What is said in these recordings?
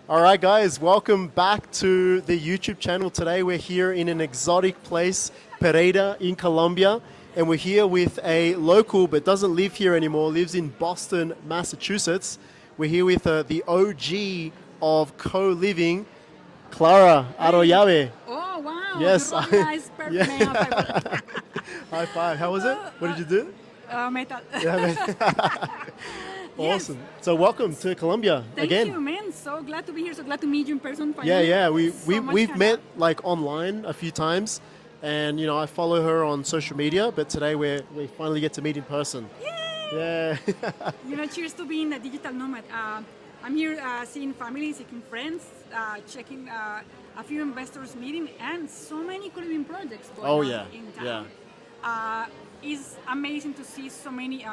All right, guys, welcome back to the YouTube channel. Today we're here in an exotic place, Pereira in Colombia, and we're here with a local but doesn't live here anymore, lives in Boston, Massachusetts. We're here with the OG of Coliving, Clara Arroyave. Oh, wow. Yes. You recognize perfect Yeah. name. High five. How was it? What did you do? Metal. Yes. Awesome. So welcome to Colombia Thank again. you, man. So glad to be here. So glad to meet you in person. Yeah, Finally. yeah. So much We've fun. met like online a few times, and I follow her on social media. But today we finally get to meet in person. Yay! Yeah. Cheers to being a digital nomad. I'm here seeing family, seeing friends, checking a few investors meeting, and so many Coliving projects going Oh on yeah, in yeah. town. It's amazing to see so many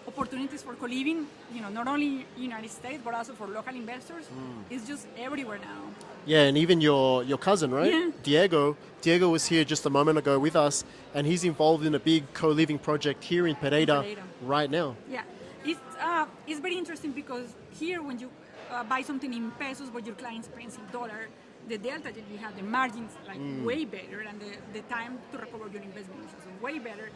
opportunities for co-living, not only United States, but also for local investors. It's just everywhere now. Yeah, and even your cousin, right? Yeah. Diego was here just a moment ago with us, and he's involved in a big co-living project here in Pereira right now. Yeah, it's very interesting because here when you buy something in pesos but your client spends in dollar, the delta that you have, the margins like way better, and the time to recover your investment is also way better.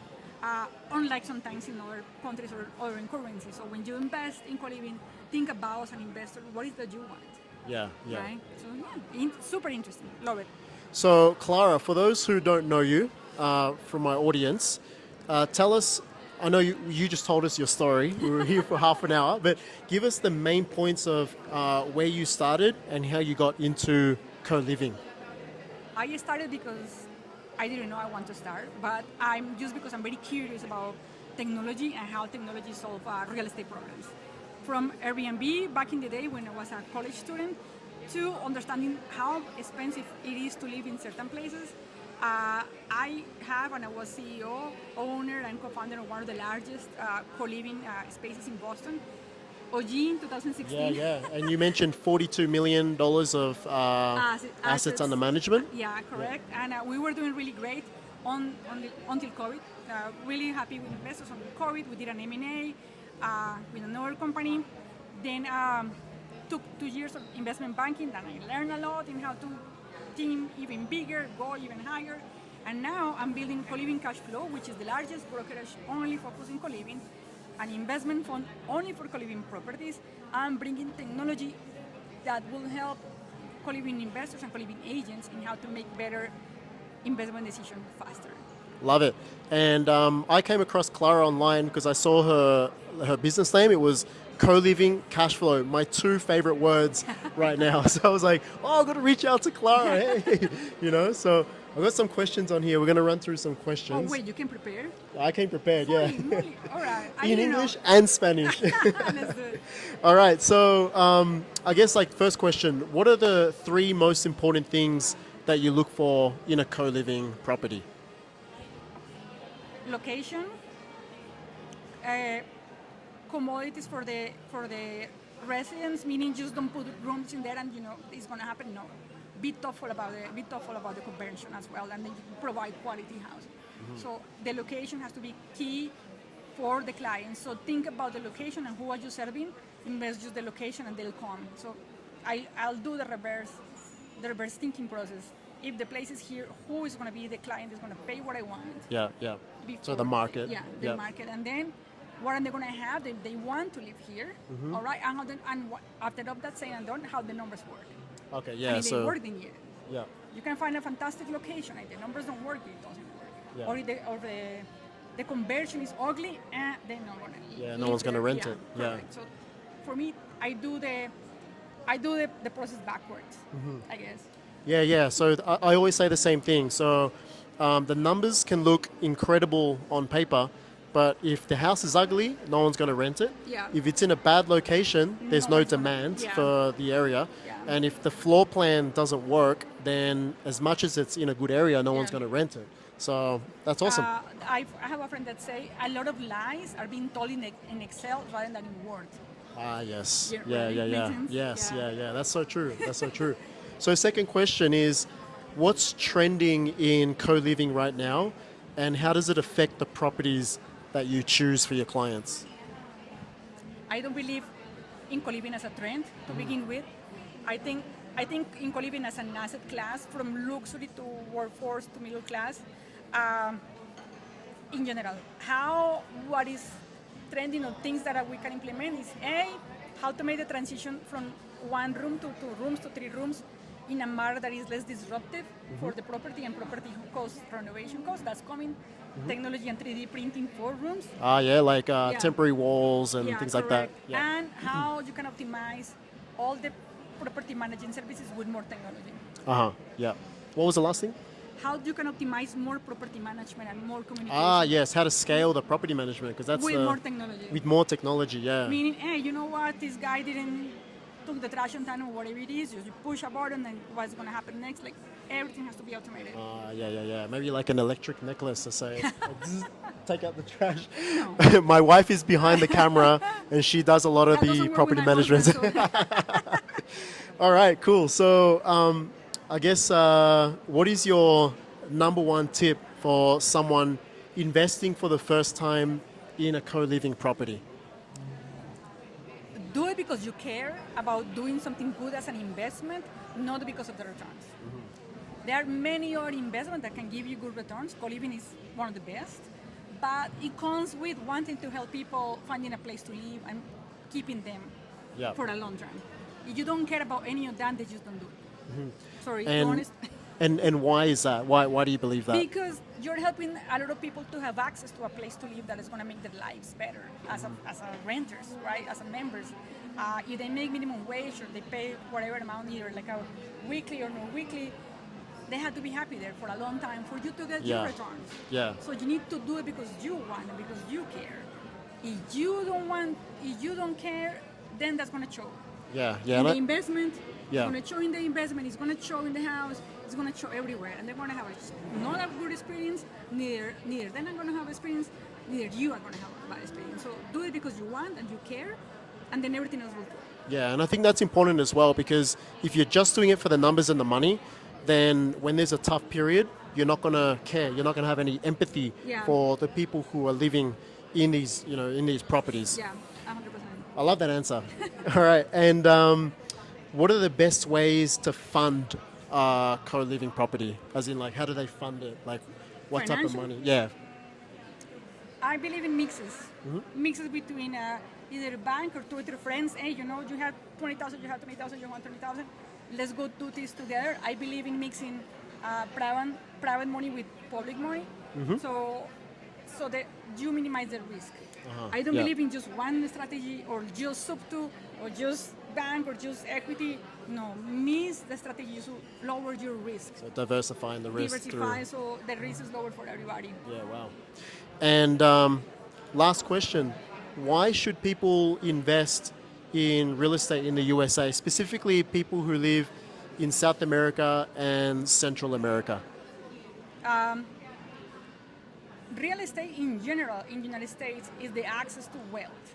Unlike sometimes in other countries or other currencies. So when you invest in co-living, think about as an investor, what is that you want? Yeah, yeah. Right? So super interesting. Love it. So Clara, for those who don't know you, from my audience, tell us. I know you just told us your story. We were here for half an hour, but give us the main points of where you started and how you got into co-living. I started because I didn't know I want to start, but because I'm very curious about technology and how technology solves real estate problems. From Airbnb back in the day when I was a college student, to understanding how expensive it is to live in certain places. I have and I was CEO, owner, and co-founder of one of the largest co-living spaces in Boston, OG in 2016. Yeah. And you mentioned $42 million of assets under management. Yeah, correct. Yeah. And we were doing really great until COVID. Really happy with investors on COVID. We did an M&A with another company. Then took 2 years of investment banking. Then I learned a lot in how to team even bigger, go even higher. And now I'm building Coliving Cash Flow, which is the largest brokerage only focused in co-living, an investment fund only for co-living properties, and bringing technology that will help co-living investors and co-living agents in how to make better investment decisions faster. Love it. And I came across Clara online because I saw her business name. It was Co-Living Cash Flow, my two favorite words right now. So I was like, I've got to reach out to Clara. Hey, so I've got some questions on here. We're going to run through some questions. Oh, wait, you can prepare? I came prepared, yeah. All right. In English and Spanish. Let's do it. All right, so I guess first question, what are the 3 most important things that you look for in a co-living property? Location, commodities for the residents, meaning just don't put rooms in there and it's gonna happen. No, be thoughtful about the conversion as well, and then you can provide quality housing. So the location has to be key for the client. So think about the location and who are you serving. Invest just the location and they'll come. So I'll do the reverse thinking process. If the place is here, who is going to be the client that's going to pay what I want? Yeah. So the market. Yeah, the market. And then what are they going to have? They want to live here, all right? And after that said and done, how the numbers work. Okay, yeah. They work in here. Yeah. You can find a fantastic location. If the numbers don't work, it doesn't work. Yeah. Or the conversion is ugly, and they're not going to. Yeah, no one's going to rent it. Yeah. Correct. So for me, I do the process backwards, I guess. Yeah. So I always say the same thing. So the numbers can look incredible on paper, but if the house is ugly, no one's going to rent it. Yeah. If it's in a bad location, there's no demand for the area. Yeah. And if the floor plan doesn't work, then as much as it's in a good area, no one's going to rent it. So that's awesome. I have a friend that say a lot of lies are being told in Excel rather than in Word. Yes. Yeah. Yes. That's so true. So second question is, what's trending in co-living right now, and how does it affect the properties that you choose for your clients? I don't believe in co-living as a trend to begin with. I think in Coliving as an asset class, from luxury to workforce to middle class, um, in general, what is trending or things that we can implement is how to make the transition from one room to two rooms to three rooms in a manner that is less disruptive for the property and property cost, renovation cost. That's coming. Technology and 3D printing for rooms. Yeah, like Yeah. temporary walls and Yeah, things like that. correct. Yeah. And how you can optimize all the property managing services with more technology. Yeah. What was the last thing? How you can optimize more property management and more communication. Yes, how to scale the property management, because that's with more technology. with more technology. Yeah. Meaning, hey, you know what? This guy didn't took the trash on time or whatever it is. You push a button, and what's going to happen next? Like everything has to be automated. Yeah. Maybe like an electric necklace to say, take out the trash. No. My wife is behind the camera, and she does a lot of That doesn't the work property with my management. husband, so- All right, cool. So I guess what is your number one tip for someone investing for the first time in a co-living property? Do it because you care about doing something good as an investment, not because of the returns. There are many other investments that can give you good returns. Co-living is one of the best, but it comes with wanting to help people finding a place to live and keeping them Yeah. for a long term. If you don't care about any of that, they just don't do it. Sorry, And honest. and why is that? Why do you believe that? Because you're helping a lot of people to have access to a place to live that is going to make their lives better as a renters, right? As a members. If they make minimum wage or they pay whatever amount, either like a weekly or no weekly, they have to be happy there for a long time for you to get your Yeah. returns. Yeah. So you need to do it because you want and because you care. If you don't care, then that's going to show. Yeah. In the And investment, Yeah. it's going to show in the investment, it's going to show in the house, it's going to show everywhere. And they're going to have not a good experience, neither they're not going to have experience, neither you are going to have a bad experience. So do it because you want and you care, and then everything else will follow. Yeah, and I think that's important as well, because if you're just doing it for the numbers and the money, then when there's a tough period, you're not going to care. You're not going to have any empathy Yeah. for the people who are living in these, in these properties. Yeah, 100%. I love that answer. All right, and what are the best ways to fund co-living property? As in, like, how do they fund it? Like, what type of Financially? money? Yeah. I believe in mixes. Mixes between either a bank or two or three friends. Hey, you have 20,000, you have 20,000, you want 20,000. Let's go do this together. I believe in mixing private money with public money. So that you minimize the risk. I don't Yeah. believe in just one strategy or just sub-2 or just bank or just equity. No, mix the strategy to lower your risk. So diversifying the risk Diversify so the risk is lower for everybody. Yeah, wow. And last question, why should people invest in real estate in the USA, specifically people who live in South America and Central America? Real estate in general in the United States is the access to wealth.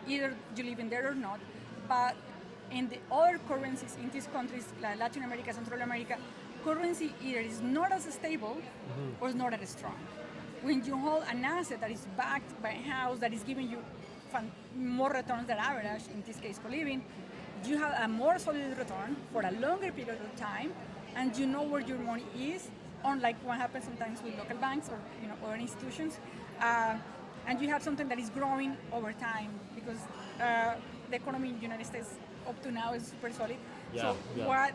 Either you live in there or not, but in the other currencies in these countries, like Latin America, Central America, currency either is not as stable or is not as strong. When you hold an asset that is backed by a house that is giving you more returns than average, in this case co-living, you have a more solid return for a longer period of time, and you know where your money is, unlike what happens sometimes with local banks or other institutions. And you have something that is growing over time because the economy in the United States up to now is super solid. Yeah, yeah. What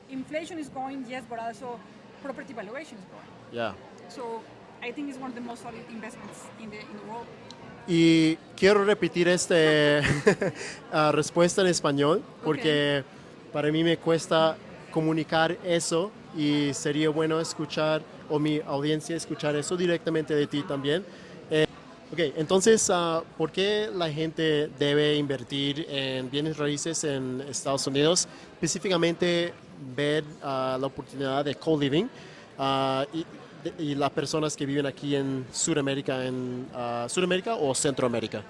inflation is going, yes, but also property valuation is growing. Yeah. So I think it's one of the most solid investments in the world. Y quiero repetir esta respuesta en español porque para mí me cuesta comunicar eso y sería bueno escuchar, o mi audiencia escuchar eso directamente de ti también. Ok, entonces, ¿por qué la gente debe invertir en bienes raíces en Estados Unidos? Específicamente ver la oportunidad de co-living y las personas que viven aquí en Sudamérica, Sudamérica o Centroamérica.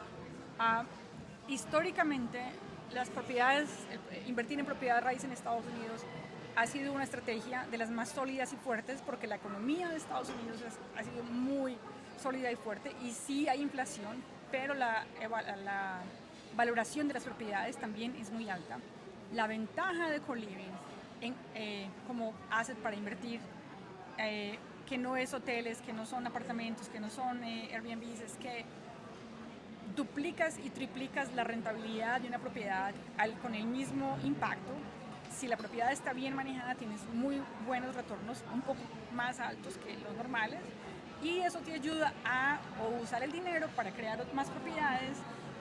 Históricamente, las propiedades, invertir en propiedad raíz en Estados Unidos ha sido una estrategia de las más sólidas y fuertes porque la economía de Estados Unidos ha sido muy sólida y fuerte y sí hay inflación, pero valoración de las propiedades también es muy alta. La ventaja de Coliving como asset para invertir, que no es hoteles, que no son apartamentos, que no son Airbnbs, es que duplicas y triplicas la rentabilidad de una propiedad con el mismo impacto. Si la propiedad está bien manejada, tienes muy buenos retornos, un poco más altos que los normales, y eso te ayuda a o usar el dinero para crear más propiedades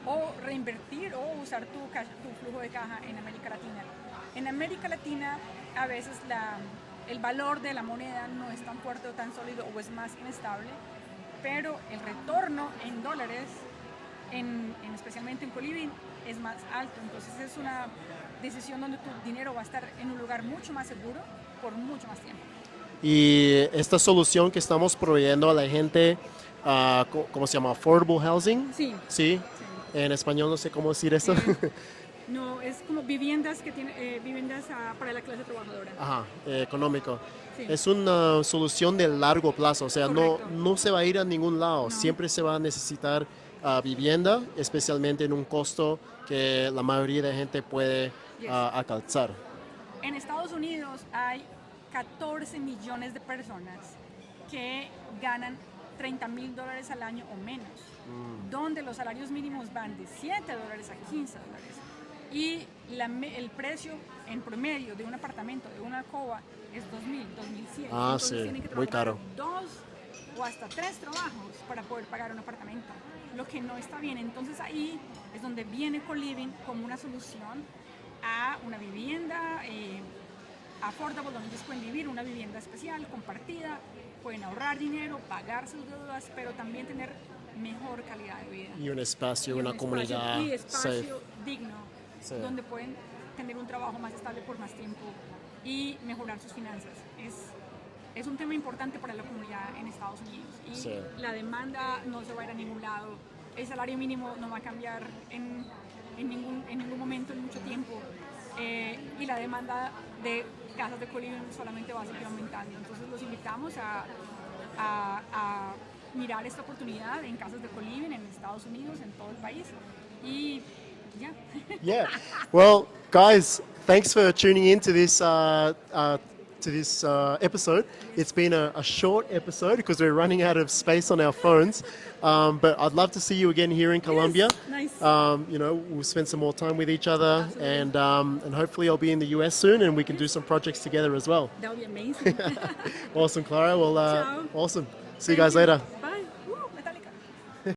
o reinvertir o usar tu flujo de caja en América Latina. En América Latina a veces el valor de la moneda no es tan fuerte o tan sólido o es más inestable, pero el retorno en dólares, especialmente en Coliving, es más alto. Entonces es una decisión donde tu dinero va a estar en un lugar mucho más seguro por mucho más tiempo. Y esta solución que estamos proveyendo a la gente, ¿cómo se llama? Affordable housing. Sí. Sí. En español no sé cómo decir eso. No, es como viviendas viviendas para la clase trabajadora. Ajá, económico. Sí. Es una solución de largo plazo, o sea, Correcto. no se va a ir a ningún lado. No. Siempre se va a necesitar vivienda, especialmente en un costo que la mayoría de gente puede Yes. alcanzar. En Estados Unidos hay 14 millones de personas que ganan $30,000 al año o menos, donde los salarios mínimos van de $7 a $15. Y el precio en promedio de un apartamento, de una coba, es $2,000, $2,100. Ah, Entonces sí, tienen que muy trabajar caro. 2 o hasta 3 trabajos para poder pagar un apartamento, lo que no está bien. Entonces ahí es donde viene Coliving como una solución a una vivienda affordable, donde ellos pueden vivir una vivienda especial, compartida, pueden ahorrar dinero, pagar sus deudas, pero también tener mejor calidad de vida. Y un espacio, Y una un comunidad y espacio safe. digno, Sí. donde pueden tener un trabajo más estable por más tiempo y mejorar sus finanzas. Es un tema importante para la comunidad en Estados Unidos, y Sí. la demanda no se va a ir a ningún lado. El salario mínimo no va a cambiar en ningún momento, en mucho tiempo, y la demanda de casas de Coliving solamente va a seguir aumentando. Entonces los invitamos a mirar esta oportunidad en casas de Coliving en Estados Unidos, en todo el país, y ya. Yeah. Well, guys, thanks for tuning in to this episode. It's been a short episode because we're running out of space on our phones. But I'd love to see you again here in Colombia. Nice. We'll spend some more time with each other, and hopefully I'll be in the US soon, and we can do some projects together as well. That would be amazing. Awesome, Clara. Well, Ciao. awesome. See you Thank guys you. later.